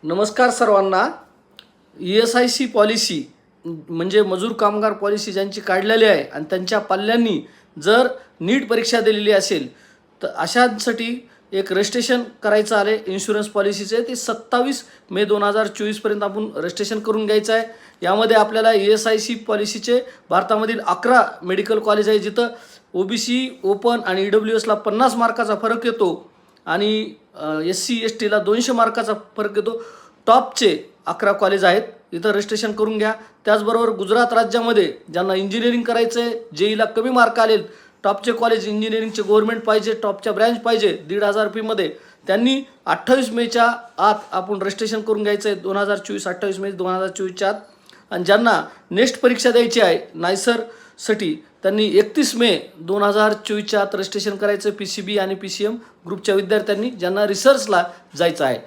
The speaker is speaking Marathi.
नमस्कार सर्वांना. ESIC पॉलिसी म्हणजे मजूर कामगार पॉलिसी ज्यांची काढलेली आहे आणि त्यांच्या पाल्यांनी जर नीट परीक्षा दिलेली असेल तर अशांसाठी एक रजिस्ट्रेशन करायचं आले इन्शुरन्स पॉलिसीचे. ते 27 मे 2024पर्यंत आपण रजिस्ट्रेशन करून घ्यायचं आहे. यामध्ये आपल्याला ESIC पॉलिसीचे भारतामधील 11 मेडिकल कॉलेज आहे जिथं OBC ओपन आणि EWSला 50 मार्काचा फरक येतो आणि SC STला 200 मार्काचा फरक येतो. टॉपचे 11 कॉलेज आहेत, इथं रजिस्ट्रेशन करून घ्या. त्याचबरोबर गुजरात राज्यामध्ये ज्यांना इंजिनिअरिंग करायचं आहे, JEEला कमी मार्क आलेत, टॉपचे कॉलेज इंजिनिअरिंगचे गव्हर्नमेंट पाहिजे, टॉपच्या ब्रँच पाहिजे 1,500 फीमध्ये, त्यांनी 28 मेच्या आत आपण रजिस्ट्रेशन करून घ्यायचं आहे. 28 मे 2024च्या आत. आणि ज्यांना नेक्स्ट परीक्षा द्यायची आहे नायसरसाठी त्यांनी 31 मे 2024च्या आत रजिस्ट्रेशन करायचं. PCB आणि PCM ग्रुपच्या विद्यार्थ्यांनी ज्यांना रिसर्चला जायचं आहे.